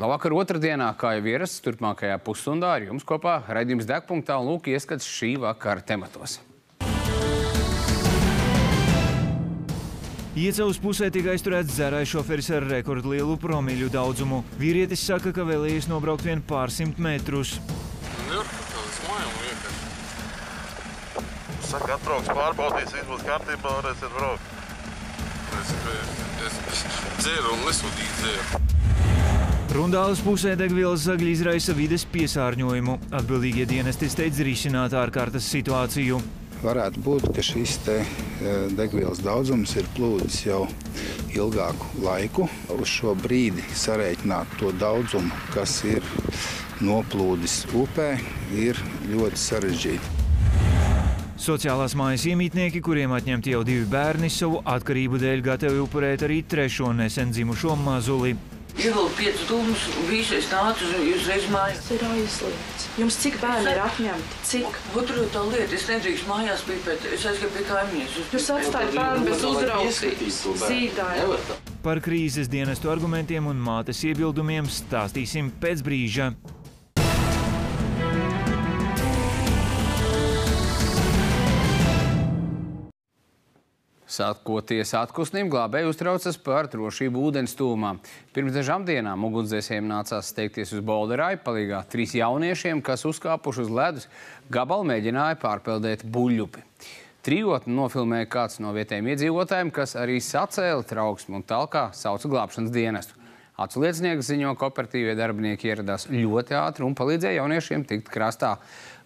Labvakar otrdienā, kā jau ierasts, turpmākajā pusstundā ar jums kopā raidījums Degpunktā un lūk ieskats šī vakara tematos. Iecavas pusē tika aizturēts dzērājs šoferis ar rekordlielu promīļu daudzumu. Vīrietis saka, ka vēlējies nobraukt vien pārsimt metrus. Saka, atbrauks, pārbaudīs, viss būs kārtībā, varēsiet braukt. Es dzēru un nesūdīju dzēru. Rundāles pusē degvielas zagļi izraisa vides piesārņojumu. Atbildīgie dienesti steidz risināt ārkārtas situāciju. Varētu būt, ka šis degvielas daudzums ir plūdis jau ilgāku laiku. Uz šo brīdi sarēķināt to daudzumu, kas ir noplūdis upē, ir ļoti sarežģīti. Sociālās mājas iemītnieki, kuriem atņemti jau 2 bērni, savu atkarību dēļ gatavi upurēt arī 3. nesen dzimušo mazuli. Ievilku 5 dūmus, un visu es nācu uzreiz mājās. Tas ir aizliegts. Jums cik bērni ir atņemti? Cik? Otru tā lieta, es nedrīkst mājās pīpēt, es aizgāju pie kaimiņas. Jūs atstājat bērnu bez uzraudzības. Zīdāji. Par krīzes dienestu argumentiem un mātes iebildumiem stāstīsim pēc brīža. Sākoties atkustīm, glābēji uztraucas par drošību ūdens tūmā. Pirms dažām dienām ugunsdzēsējiem nācās steigties uz Bolderāju, palīgā 3 jauniešiem, kas uzkāpuši uz ledus gabalu mēģināja pārpeldēt buļļupi. Trijotni nofilmēja kāds no vietējiem iedzīvotājiem, kas arī sacēla trauksmi un talkā sauca glābšanas dienestu. Acu liecinieks ziņo, kooperatīvie darbinieki ieradās ļoti ātri un palīdzēja jauniešiem tikt krastā.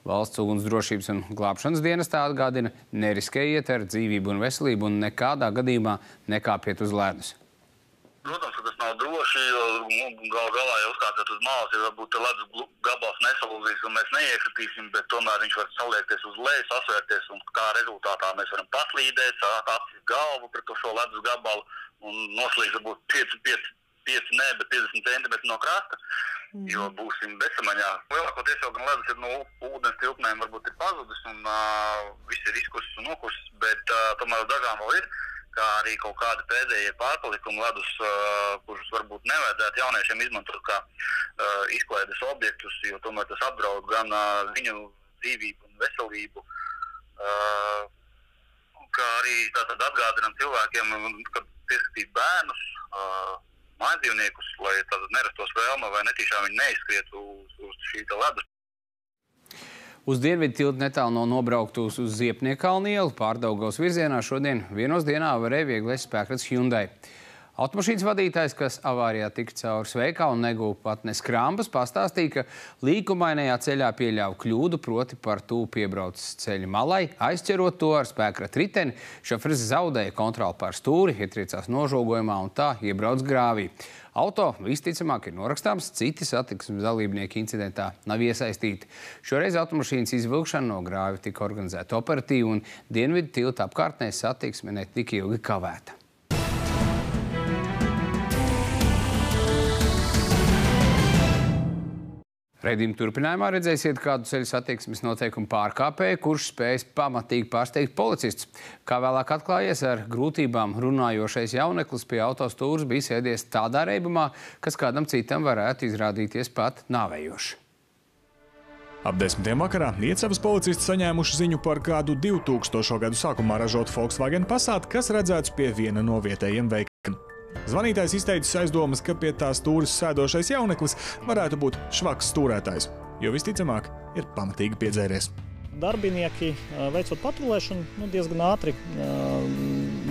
Valsts ugunsdrošības un glābšanas dienestā atgādina, neriskējiet ar dzīvību un veselību un nekādā gadījumā nekāpiet uz ledus. Protams, ka tas nav droši, jo galā jau uzkāpjot uz malas, ja varbūt ledus gabals nesalūzīs un mēs neiekritīsim, bet tomēr viņš var saliekties uz leju, sasvērties un kā rezultātā mēs varam paslīdēt, apsist galvu pret šo ledus gabalu un noslīgt varbūt 5, ne, bet 50 centimetri no krasta. Jo būsim bezsamaņā. Lielākoties jau gan ledus ir no ūdens tilpnēm varbūt ir pazudis un viss ir izkusis un nokusis, bet tomēr dažām vēl ir, kā arī kaut kādi pēdējie pārpalikumi ledus, kurus varbūt nevajadzētu jauniešiem izmantot kā izklaides objektus, jo tomēr tas apdraud gan viņu dzīvību un veselību, kā arī tātad atgādinām cilvēkiem, kad pieskatīt bērnus, mājdzīvniekus, lai tātad nerastos vēlme vai netīšām viņi neizskrietu uz šī ledus. Uz dienvidu tiltu netālu no nobrauktos uz Ziepniekalnu ielu Pārdaugavas virzienā šodien vienos dienā varēja vieglais spēkrats Hyundai. Automašīnas vadītājs, kas avārijā tika cauri sveikā un negūva pat ne skrambas, pastāstīja, ka līkumainajā ceļā pieļāva kļūdu, proti par tūlu piebraucis ceļa malai, aizķerot to ar spēkratu riteni. Šoferis zaudēja kontroli pār stūri, ietriecās nožogojumā un tā iebrauc grāvī. Auto visticamāk ir norakstāms, citi satiksmes dalībnieki incidentā nav iesaistīti. Šoreiz automašīnas izvilkšana no grāvja tika organizēta operatīvi un dienvidu tilta apkārtnē satiksme netika ilgi kavēta. Raidījuma turpinājumā redzēsiet kādu ceļu satiksmes noteikumu pārkāpēju, kurš spējas pamatīgi pārsteigt policistus. Kā vēlāk atklājies, ar grūtībām runājošais jauneklis pie autostūras bija sēdies tādā reibumā, kas kādam citam varētu izrādīties pat nāvējoši. Ap 10. vakarā Iecavas policisti saņēmuši ziņu par kādu 2000. gadu sākumā ražotu Volkswagen Passat, kas redzēts pie viena no vietējiem veikaliem. Zvanītājs izteicis aizdomas, ka pie tā stūres sēdošais jauneklis varētu būt švaks stūrētājs, jo visticamāk ir pamatīgi piedzēries. Darbinieki, veicot patrulēšanu, diezgan ātri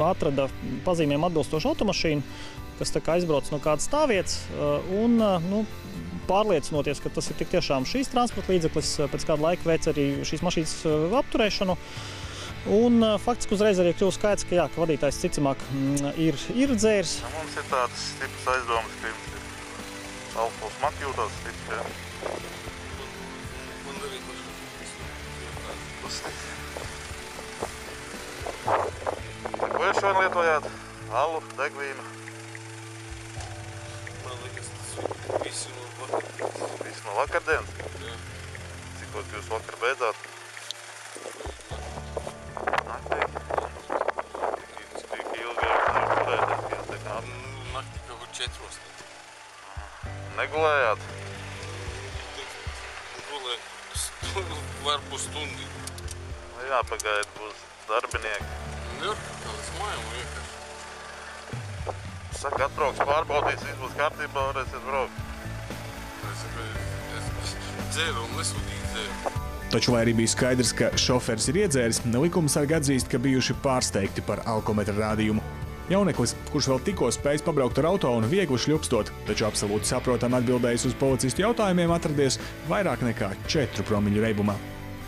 atrada pazīmēm atbilstošu automašīnu, kas aizbrauc no kādas stāvvietas un pārliecinoties, ka tas ir tik tiešām šīs transporta līdzeklis, pēc kāda laika veic arī šīs mašīnas apturēšanu. Un faktiski uzreiz arī kļuva skaidrs, ka vadītājs cicamāk ir dzēris. Mums ir tādas stipras aizdomas, ka jums ir alkohols smak jūtās stiprs, Ko jūs šodien lietojāt? Alu, degvīnu? Man liekas, tas visu no vakardienas. Visu no vakardienas? Jā. Cik jūs vakar beidzāt? gulējāt? Gulēju varbūt stundi. Jāpagaida, būs darbinieki. Tur, kādas mājām vienkārši. Saka, atbrauks pārbaudīs, viss būs kārtībā, varēsiet braukt. Es dzēru un nesūdīju dzēru. Taču, lai arī bija skaidrs, ka šoferis ir iedzēris, likumsargi atzīst, ka bijuši pārsteigti par alkometra rādījumu. Jauneklis, kurš vēl tikko spējis pabraukt ar auto un viegli šļupstot, taču absolūti saprotam atbildējis uz policistu jautājumiem, atradies vairāk nekā 4 promīļu reibumā.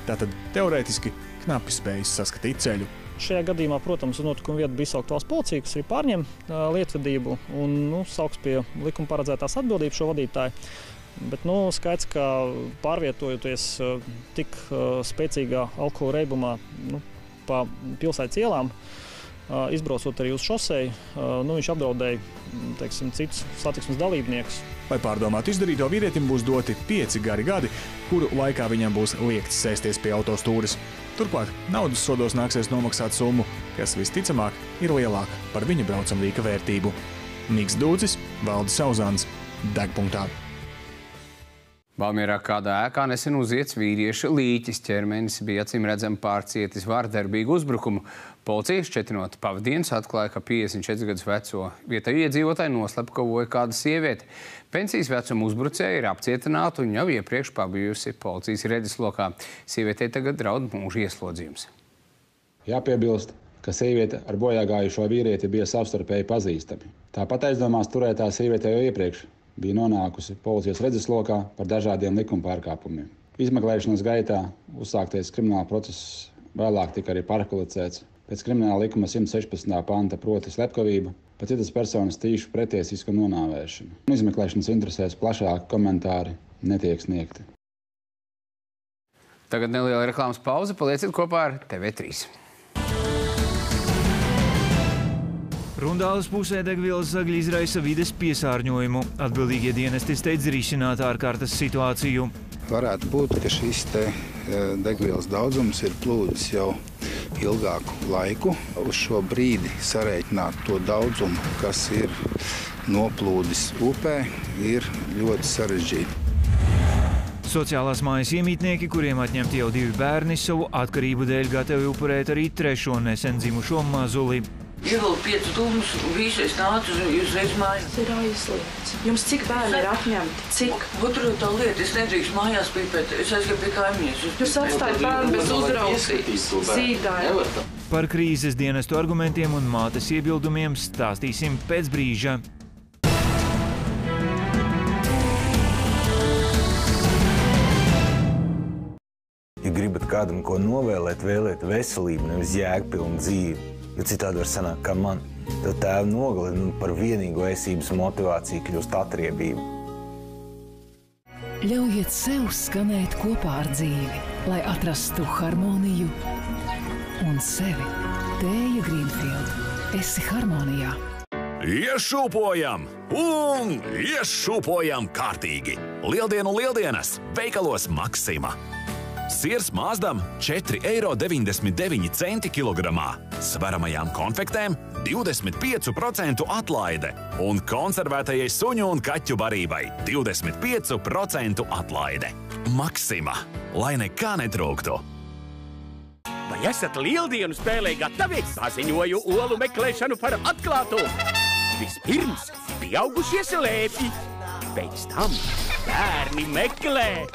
Tātad, teorētiski, knapi spējis saskatīt ceļu. Šajā gadījumā, protams, uz notikuma vietu bija saukt valsts policija, kas arī pārņem lietvedību un sauks pie likuma paredzētās atbildības šo vadītāju. Bet skaidrs, ka pārvietojoties tik spēcīgā alkohola reibumā pa pilsētas ielām, izbraucot arī uz šoseju, viņš apdraudēja, citus satiksmes dalībniekus. Lai pārdomātu izdarīto, vīrietim būs doti 5 gari gadi, kuru laikā viņam būs liekts sēsties pie autostūres. Turklāt naudas sodos nāksies nomaksāt summu, kas visticamāk ir lielāka par viņa braucamrīka vērtību. Niks Dūcis, Valdis Sauzāns, Degpunktā. Valmierā kādā ēkā nesen uziets vīrieša līķis. Ķermenis bija acīmredzami pārcietis vārdarbīgu uzbrukumu. Policija šķetinot pavadienas atklāja, ka 54 gadus veco vietēju iedzīvotāju noslepkavoja kāda sieviete. Pensijas vecuma uzbrucēja ir apcietināta un jau iepriekš pabijusi policijas redzeslokā. Sievietei tagad draud mūža ieslodzījums. Jāpiebilst, ka sieviete ar bojāgājušo vīrieti bija savstarpēji pazīstami. Tāpat aizdomās turētā sieviete jau iepriekš bija nonākusi policijas redzeslokā par dažādiem likumpārkāpumiem. Izmeklēšanas gaitā uzsāktais krimināla process vēlāk tika arī pārkvalificēts pēc krimināla likuma 116. panta, proti slepkavība, pa citas personas tīšu pretiesisku nonāvēšanu. Izmeklēšanas interesēs plašāki komentāri netiek sniegti. Tagad neliela reklāmas pauze, palieciet kopā ar TV3. Rundāles pusē degvielas zagļi izraisa vides piesārņojumu. Atbildīgie dienesti steidz risināt ārkārtas situāciju. Varētu būt, ka šis degvielas daudzums ir plūdis jau ilgāku laiku. Uz šo brīdi sarēķināt to daudzumu, kas ir noplūdis upē, ir ļoti sarežģīti. Sociālās mājas iemītnieki, kuriem atņemti jau 2 bērni, savu atkarību dēļ gatavi upurēt arī 3. nesen dzimušo mazuli. Ievilku 5 dūmus, visu es nācu uzreiz mājās. Tas ir aizliegts. Jums cik bērni ir atņemti? Cik? Otra tā lieta, es nedrīkst mājās pīpēt, es aizgāju pie kaimiņas. Jūs atstājat bērnu bez uzraudzības. Zīdāja. Par krīzes dienestu argumentiem un mātes iebildumiem stāstīsim pēc brīža. Ja gribat kādam ko novēlēt, vēlēt veselību, nevis jēgpilnu dzīvi, jo citādi var sanākt kā man, tev tēvu nogalina un par vienīgo esības motivāciju kļūst atriebība. Ļaujiet sev skanēt kopā ar dzīvi, lai atrastu harmoniju un sevi. Tēja Grīnfield. Esi harmonijā. Iešūpojam un iešūpojam kārtīgi. Lieldienu lieldienas veikalos Maksima. Sirs Mazdam 4,99 kilogramā. Sveramajām konfektēm 25% atlaide. Un konservētajai suņu un kaķu barībai 25% atlaide. Maksima. Lai nekā netrūktu. Vai esat lieldienu spēlē gatavi? Paziņoju olu meklēšanu par atklātu. Vispirms pieaugušie slēpj, pēc tam bērni meklē.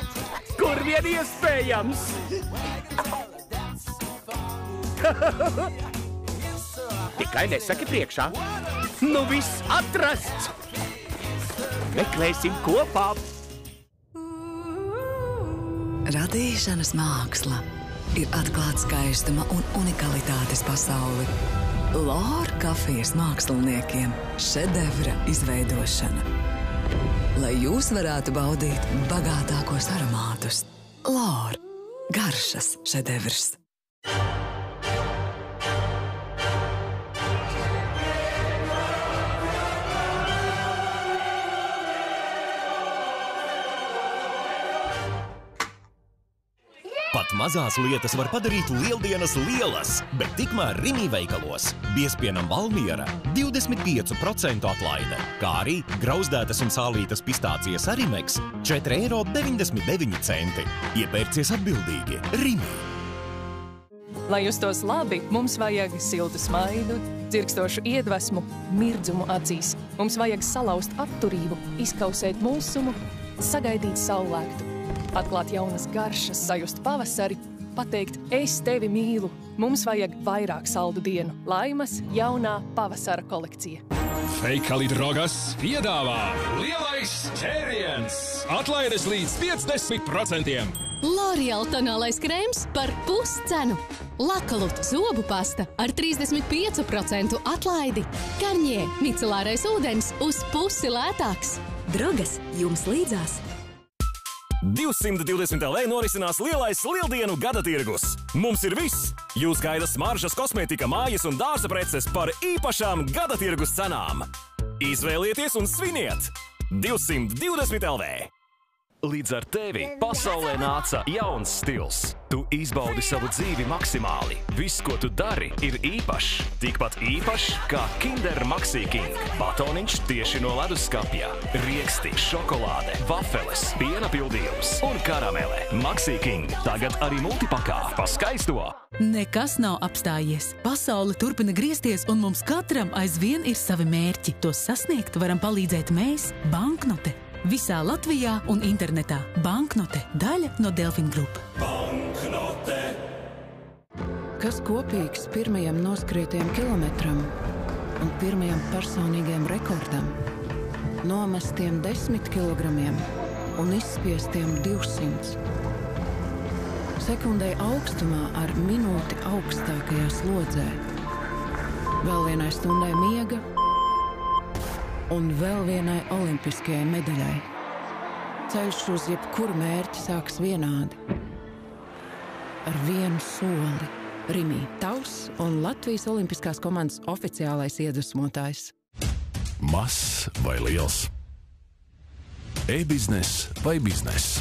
Kur vien iespējams? Tikai nesaki priekšā. Nu viss atrasts. Meklēsim kopā. Radīšanas māksla ir atklāt skaistuma un unikalitātes pasauli. Lāra kafijas māksliniekiem šedevra izveidošana. Lai jūs varētu baudīt bagātākos aromātus. Lāra. Garšas šedevrs. Pat mazās lietas var padarīt lieldienas lielas, bet tikmēr Rimi veikalos biezpienam Valmiera 25% atlaide, kā arī grauzdētas un sālītas pistācijas Arimex 4,99 €. Iepērcies atbildīgi. Rimi! Lai justos labi, mums vajag siltu smaidu, dzirkstošu iedvesmu, mirdzumu acīs. Mums vajag salauzt atturību, izkausēt mulsumu, sagaidīt saulēktu, atklāt jaunas garšas, sajust pavasari, pateikt, es tevi mīlu. Mums vajag vairāk saldu dienu. Laimas jaunā pavasara kolekcija. Veikali Drogas piedāvā lielais ķēriens! Atlaides līdz 50%! L'Oreal tonālais krēms par puscenu. Lakalut zobu pasta ar 35% atlaidi. Garnier micelārais ūdens uz pusi lētāks. Drogas jums līdzās! 220 LV norisinās lielais lieldienu gada tirgus. Mums ir viss! Jūs gaida smaržas, kosmētika, mājas un dārza preces par īpašām gada tirgus cenām. Izvēlieties un sviniet! 220 LV! Līdz ar tevi pasaulē nāca jauns stils. Tu izbaudi savu dzīvi maksimāli. Viss, ko tu dari, ir īpašs. Tikpat īpašs kā Kinder Maxi King. Batoniņš tieši no leduskapja. Rieksti, šokolāde, vafeles, piena pildījums un karamele. Maxi King tagad arī multipakā. Pa skaisto! Nekas nav apstājies. Pasaule turpina griezties un mums katram aizvien ir savi mērķi. Tos sasniegt varam palīdzēt mēs, Banknote. Visā Latvijā un internetā. Banknote – daļa no Delfin Group. Banknote! Kas kopīgs pirmajam noskrietajam kilometram un pirmajam personīgajam rekordam? Nomestiem 10 kilogramiem un izspiestiem 200. Sekundē augstumā ar minūti augstākajā slodzē. Vēl vienai stundai miega un vēl vienai olimpiskajai medaļai. Ceļš uz jebkuru mērķi sāks vienādi. Ar vienu soli. Rimi, tavs un Latvijas olimpiskās komandas oficiālais iedvesmotājs. Mazs vai liels? E-biznes vai biznes?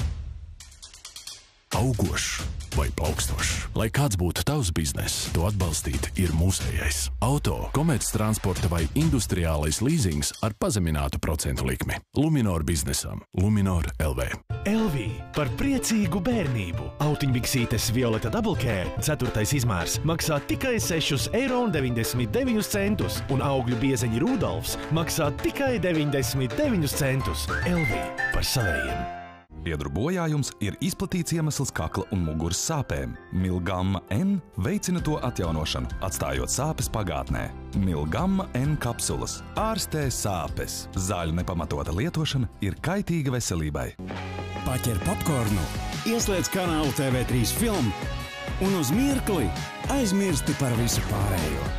Augošs vai plaukstošs? Lai kāds būtu tavs biznes, to atbalstīt ir mūsējais. Auto, komerctransporta vai industriālais līzings ar pazeminātu procentu likmi. Luminor biznesam. Luminor LV. LV par priecīgu bērnību. Autiņbiksītes Violeta Double Care 4. izmērs maksā tikai 6,99 € un augļu biezeņi Rudolfs maksā tikai 99 centus. LV par savējiem. Biedru bojājums ir izplatīts iemesls kakla un muguras sāpēm. Milgamma N veicina to atjaunošanu, atstājot sāpes pagātnē. Milgamma N kapsulas ārstē sāpes. Zāļu nepamatota lietošana ir kaitīga veselībai. Paķer popkornu, ieslēdz kanālu TV3 filmu un uz mirkli aizmirsti par visu pārējo.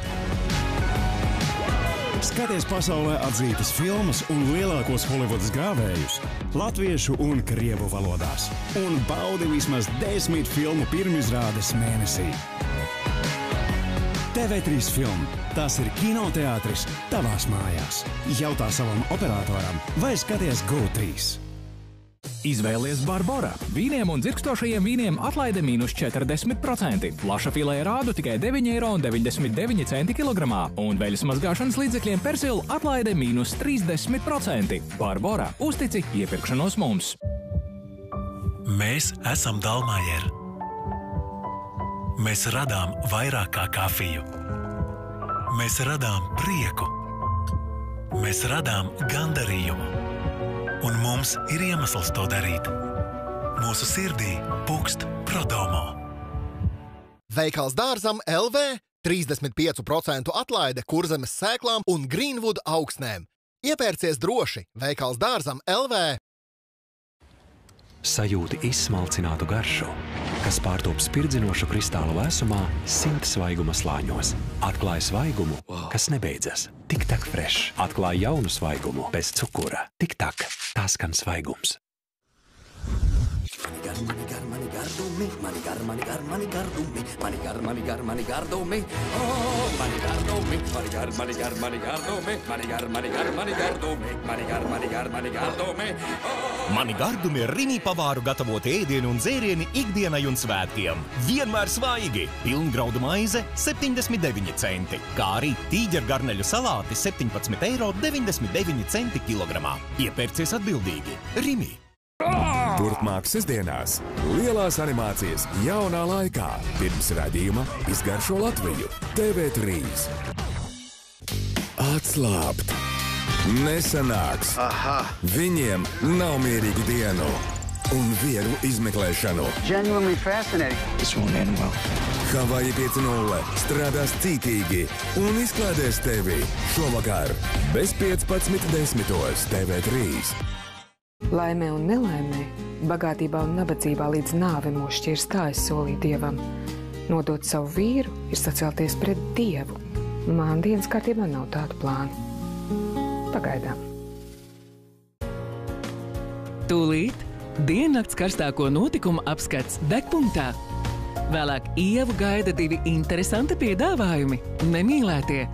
Skaties pasaulē atzītas filmas un lielākos Holivudas grāvējus latviešu un krievu valodās. Un baudi vismaz 10 filmu pirmizrādes mēnesī. TV3 filma. Tas ir kinoteātris tavās mājās. Jautā savam operatoram vai skaties GO3. Izvēlies Barbora. Vīniem un dzirkstošajiem vīniem atlaide mīnus 40%. Plaša filē rādu tikai 9,99 € kilogramā. Un veļas mazgāšanas līdzekļiem Persil atlaide mīnus 30%. Barbora. Uztici iepirkšanos mums. Mēs esam Dalmajer. Mēs radām vairāk kā kafiju. Mēs radām prieku. Mēs radām gandarījumu. Un mums ir iemesls to darīt. Mūsu sirdī pukst Prodomo. Veikals Dārzam LV 35% atlaide Kurzemes sēklām un Greenwood augsnēm. Iepērcies droši Veikals Dārzam LV. Sajūti izsmalcinātu garšu, kas pārtop spirdzinošu kristālu vēsumā 100 svaiguma slāņos. Atklāj svaigumu, kas nebeidzas. Tik-tak fresh. Atklāj jaunu svaigumu bez cukura. Tik-tak. Tā skan svaigums. Mani gar, Mani gardumi ir Rimi pavāru gatavoti ēdieni un dzērieni ikdienai un svētkiem. Vienmēr svaigi. Pilngraudu maize 79 centi, kā arī tīģergarneļu salāti 17,99 € kilogramā. Iepērcies atbildīgi. Rimi. Turpmāk sestdienās lielās animācijas jaunā laikā. Pirms raidījuma Izgaršo Latviju. TV3. Atslābt. Nesanāks. Viņiem nav mierīgu dienu un vieglu izmeklēšanu. Genuinely fascinating. This won't end well. Havaji 5.0 strādās cītīgi un izklādēs tevi šovakar bez 15.10 TV3. Laimē un nelaimē, bagātībā un nabadzībā līdz nāve mūs šķirs, tā es solīju Dievam. Nodot savu vīru ir sacelties pret Dievu. Man dienas kārtībā nav tādu plānu. Pagaidām. Tūlīt diennakts karstāko notikumu apskats Degpunktā. Vēlāk Ievu gaida 2 interesanti piedāvājumi – nemīlētie.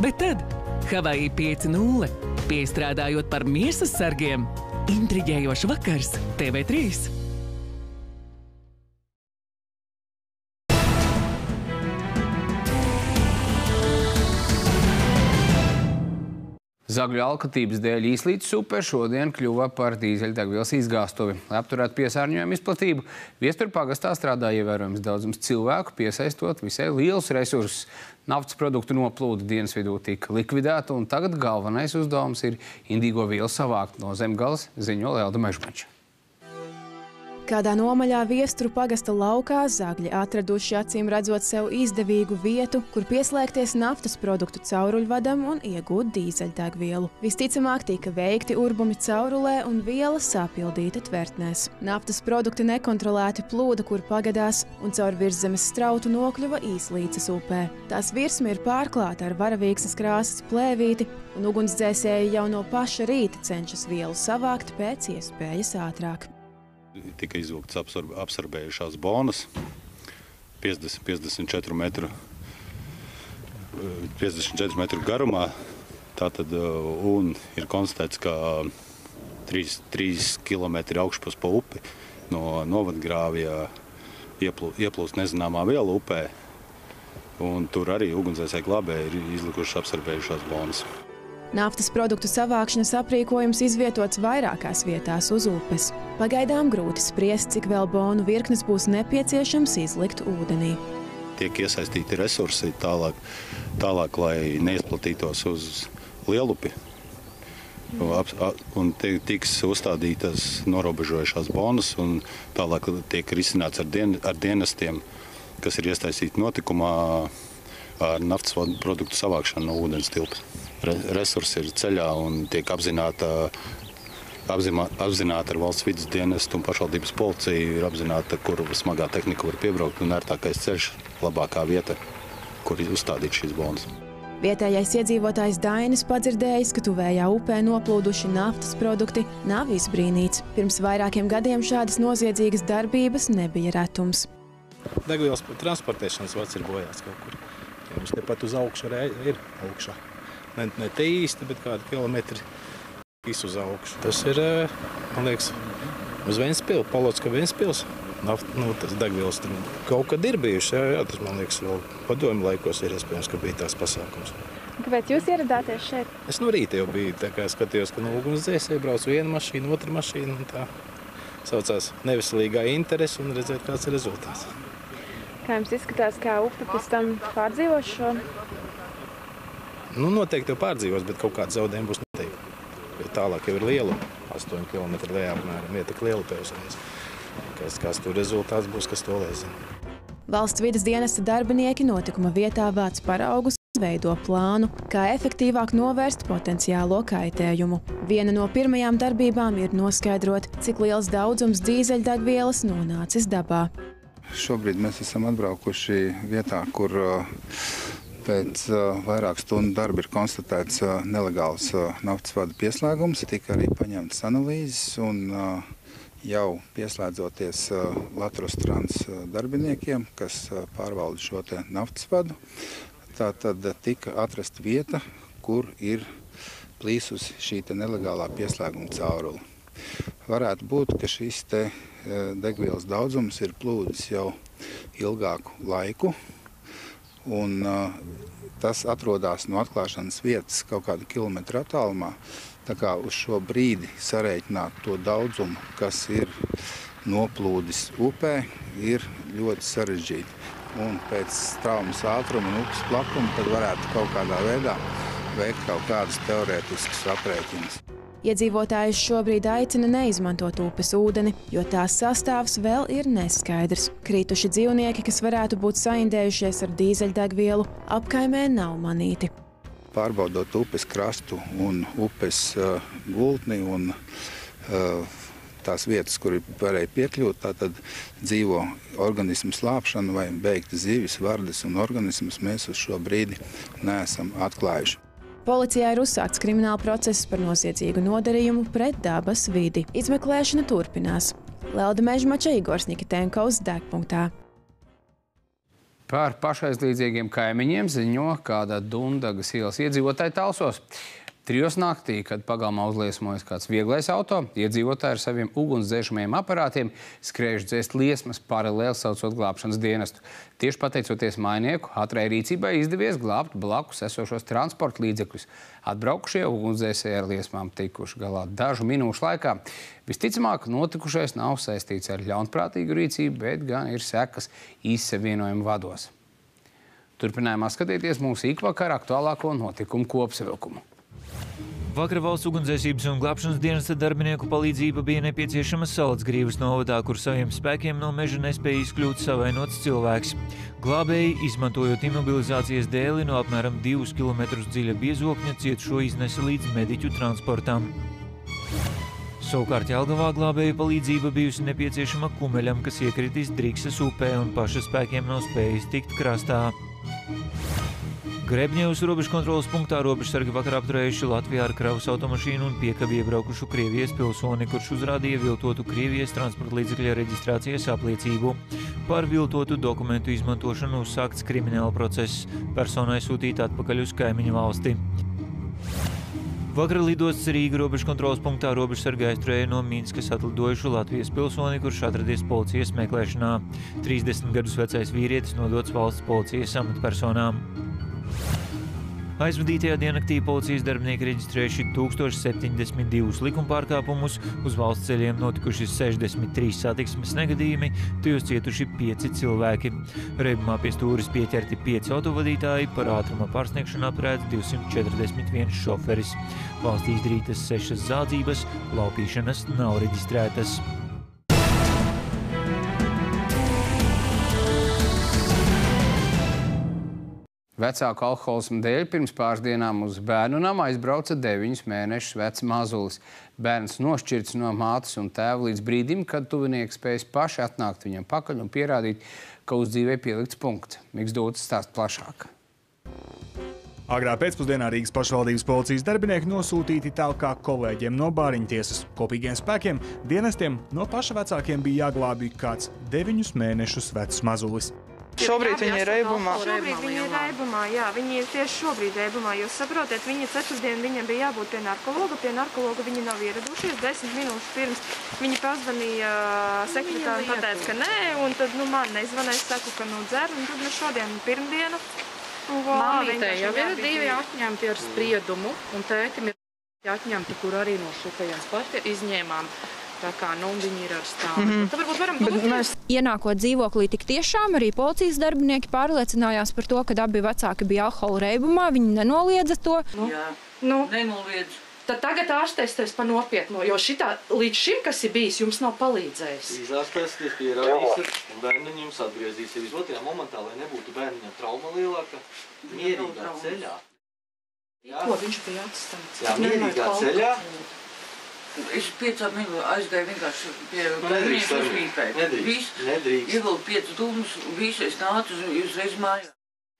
Bet tad Havaji 5.0, piestrādājot par miesas sargiem, intriģējošs vakars TV3. Zagļu alkatības dēļ Īslītes upe šodien kļuva par dīzeļdegvielas izgāstuvi. Lai apturētu piesārņojumu izplatību, Viestura pagastā strādā ievērojams daudzums cilvēku, piesaistot visai lielus resursus. Naftas produktu noplūde dienas vidū tika likvidēta, un tagad galvenais uzdevums ir indīgo vielu savākt. No Zemgales ziņo Lelda Mežmača. Kādā nomaļā Viesturu pagasta laukā Zagļi atraduši acīm redzot sev izdevīgu vietu, kur pieslēgties naftas produktu cauruļvadam un iegūt dīzeļdegvielu. Visticamāk tika veikti urbumi caurulē un viela sapildīta tvertnēs. Naftas produkti nekontrolēti plūda, kur pagadās, un caur virszemes strautu nokļuva Īslītes upē. Tās virsma ir pārklāta ar varavīksnes krāsas plēvīti, un ugunsdzēsēji jau no paša rīta cenšas vielu savākt pēc iespējas ātrāk. Tika izvilktas absorbējušās bonas 54 metru garumā. Tātad, un ir konstatēts, ka 3 kilometri augšpus pa upi no novadgrāvja ieplūst nezināmā viela upē. Un tur arī ugunsdzēsēji glābēji ir izlikuši absorbējušās bonas. Naftas produktu savākšanas aprīkojums izvietots vairākās vietās uz upes. Pagaidām grūti spriest, cik vēl bonu virknes būs nepieciešams izlikt ūdenī. Tiek iesaistīti resursi tālāk lai neizplatītos uz Lielupi. Un tiks uzstādītas norobežojušās bonas, un tālāk tiek risināts ar dienestiem, kas ir iesaistīti notikumā ar naftas produktu savākšanu no ūdens tilpa. Resursi ir ceļā un tiek apzināta ar valsts vidas dienestu un pašvaldības policija ir apzināta, kur smagā tehnika var piebraukt un ērtākais ceļš, labākā vieta, kur uzstādīt šīs bonas. Vietējais iedzīvotājs Dainis padzirdējis, ka tuvējā upē noplūduši naftas produkti, nav izbrīnīts. Pirms vairākiem gadiem šādas noziedzīgas darbības nebija retums. Degvielas transportēšanas vads ir bojāts kaut kur. Mums tepat uz augšu ir augšā. Ne te īsti, bet kādi kilometri uz augšu. Tas ir, man liekas, uz Ventspili, Polocka Ventspils. Tas degvielas tur kaut kad ir bijuši. Jā, tas, man liekas, vēl padomju laikos ir iespējams, ka bija tās pasākums. Kāpēc jūs ieradāties šeit? Es no rīta jau biju, tā kā skatījos, ka no ugunsdzēsēji brauc viena mašīna, otra mašīna. Un tā saucās neveselīgā interese un redzēt, kāds ir rezultāts. Kā jums izskatās, kā upe pēc tam pārdzīvos šo? Noteikti jau pārdzīvos, bet kaut kāds zaudējumi būs noteikti. Jo tālāk jau ir liela, 8 km lejā apmēram, ietek liela pēvsreiz. Kas tur rezultāts būs, kas to lai zina. Valsts vides dienesta darbinieki notikuma vietā vāc paraugus un veido plānu, kā efektīvāk novērst potenciālo kaitējumu. Viena no pirmajām darbībām ir noskaidrot, cik liels daudzums dīzeļdegvielas nonācis dabā. Šobrīd mēs esam atbraukuši vietā, kur pēc vairāk stundu darba ir konstatēts nelegāls naftas vada pieslēgums. Tika arī paņemtas analīzes un jau pieslēdzoties Latrustrans darbiniekiem, kas pārvalda šo te naftas vadu. Tātad tika atrasta vieta, kur ir plīsusi šī te nelegālā pieslēguma caurule. Varētu būt, ka šis te degvielas daudzums ir plūdis jau ilgāku laiku, un tas atrodas no atklāšanas vietas kaut kādu kilometru attālumā. Tā kā uz šo brīdi sarēķināt to daudzumu, kas ir noplūdis upē, ir ļoti sarežģīti. Un pēc traumas ātruma un upes plakuma tad varētu kaut kādā veidā veikt kaut kādus teorētiskus aprēķinus. Iedzīvotājus šobrīd aicina neizmantot upes ūdeni, jo tās sastāvs vēl ir neskaidrs. Krituši dzīvnieki, kas varētu būt saindējušies ar dīzeļdegvielu, apkaimē nav manīti. Pārbaudot upes krastu un upes gultni un tās vietas, kur varēja piekļūt, tātad dzīvo organismu slāpšanu vai beigta zivis, vardes un organismus mēs uz šo brīdi neesam atklājuši. Policijā ir uzsākts krimināla process par noziedzīgu nodarījumu pret dabas vidi. Izmeklēšana turpinās. Lelda Mežmača, Igors Nikitenkovs, Degpunktā. Par pašaizlīdzīgiem kaimiņiem ziņo kāda Dundagas ielas iedzīvotāja Talsos. 3 naktī, kad pagalmā uzliesmojas kāds vieglais auto, iedzīvotāji ar saviem ugunsdzēšamajiem aparātiem skrējuši dzēst liesmas paralēli saucot glābšanas dienestu. Tieši pateicoties mainieku, ātrai rīcībai izdevies glābt blakus esošos transporta līdzekļus. Atbraukušie ugunsdzēsēji ar liesmām tikuši galā dažu minūšu laikā. Visticamāk, notikušais nav saistīts ar ļaunprātīgu rīcību, bet gan ir sekas izsavienojumu vados. Turpinājumā skatīties mūsu ikvakara aktuālāko notikumu kopsavilkumu. Vakar Valsts ugunsdzēsības un glābšanas dienesta darbinieku palīdzība bija nepieciešama Salacgrīvas novadā, kur saviem spēkiem no meža nespēja izkļūt savainots cilvēks. Glābēji, izmantojot imobilizācijas dēli no apmēram 2 km dziļa biezokņa, cietušo iznesa līdz mediķu transportam. Savukārt Jelgavā glābēju palīdzība bijusi nepieciešama kumeļam, kas iekritis Driksas upē un paša spēkiem nav spējis tikt krastā. Grebņevas robežkontroles punktā robežsargi vakar apturējuši Latvijā ar kravas automašīnu un piekabi iebraukušu Krievijas pilsoni, kurš uzrādīja viltotu Krievijas transporta līdzekļa reģistrācijas apliecību. Par viltotu dokumentu izmantošanu uzsākts krimināla process. Personai sūtīt atpakaļ uz kaimiņu valsti. Vakar lidosts Rīga robežkontroles punktā robežsargi aizturēja no Minskas atlidojušu Latvijas pilsoni, kurš atradies policijas meklēšanā. 30 gadus vecais vīrietis nodots valsts policijas amatpersonām. Aizvadītajā diennaktī policijas darbinieki reģistrējuši 1072 likumpārkāpumus, uz valsts ceļiem notikuši 63 satiksmes negadījumi, tajos cietuši 5 cilvēki. Reibumā pie stūres pieķerti 5 autovadītāji, par ātruma pārsniegšanu apturēts 241 šoferis. Valstī izdarītas 6 zādzības, laupīšanas nav reģistrētas. Vecāku alkoholismu dēļ pirms pāris dienām uz bērnu namu aizbrauca 9 mēnešus vecs mazulis. Bērns nošķirts no mātes un tēva līdz brīdim, kad tuvinieki spējas paši atnākt viņam pakaļ un pierādīt, ka uz dzīvē pielikts punkts. Miks Dūtis stāst plašāk. Agrā pēcpusdienā Rīgas pašvaldības policijas darbinieki nosūtīti tālāk kā kolēģiem no bāriņtiesas. Kopīgiem spēkiem dienestiem no paša vecākiem bija jāglābj kāds 9 mēnešus vecs mazulis. Šobrīd viņi ir reibumā. Šobrīd viņi ir reibumā, jā, viņi ir tieši šobrīd reibumā. Jūs saprotiet, viņi ceturtdien viņiem bija jābūt pie narkologa viņi nav ieradušies 10 minūtes pirms. Viņi pazvanīja sekretāri un pateica, ka nē, un tad man neizvanēja, saku, ka dzer, un tad šodien pirmdienu. Mamītē jau ir 2 atņemti ar spriedumu, un tētim ir atņemti, kur arī no šukajās paši izņēmām. Tā kā, viņi ir ar stāvu. Tad varbūt varam doties. Ienākot dzīvoklī, tik tiešām arī policijas darbinieki pārliecinājās par to, ka abi vecāki bija alkohola reibumā. Viņi nenoliedza to. Jā, nenoliedz. Tad tagad ārstēsties pa nopietno, jo šitā līdz šim, kas ir bijis, jums nav palīdzējis. Izārstēsties, pierādīsiet, un bērniņi jums atgriezīsies. Visotajā momentā, lai nebūtu bērniņam trauma lielāka, mierīgā ceļā. Ko viņš bija atstāts? Jā, mierīgā ceļā. Es 5 minūtes aizgāju vienkārši pie kaimiņiem uzmīpēt. Nedrīkst. Ievilku 5 dūmus, visu es nācu uzreiz mājā.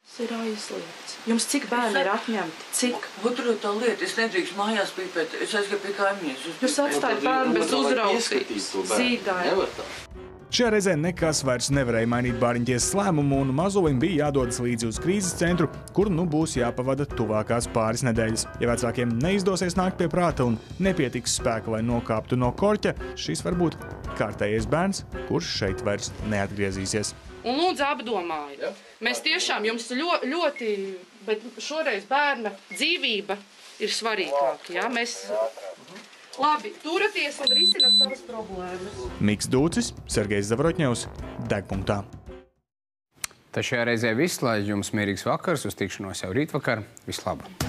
Tas ir aizliegts. Jums cik bērni ir atņemti? Cik? Otru tā lieta, es nedrīkst mājās pīpēt, es aizgāju pie kaimiņiem. Jūs atstājat bērnu bez uzraudzības. Zīdāju. Šajā reizē nekas vairs nevarēja mainīt bāriņtiesas lēmumu, un mazulim bija jādodas līdzi uz krīzes centru, kur nu būs jāpavada tuvākās pāris nedēļas. Ja vecākiem neizdosies nākt pie prāta un nepietiks spēka, lai nokāptu no korķa, šis var būt kārtējais bērns, kurš šeit vairs neatgriezīsies. Un lūdzu apdomājiet. Mēs tiešām jums ļoti, bet šoreiz bērna dzīvība ir svarīgāka. Ja? Mēs labi turaties un risināt savas problēmas. Miks Dūcis, Sergejs Zavrotņevs, Degpunktā. Tā šajā reizē viss, lai jums mierīgs vakars, uz tikšanos jau rītvakar. Vislabāk!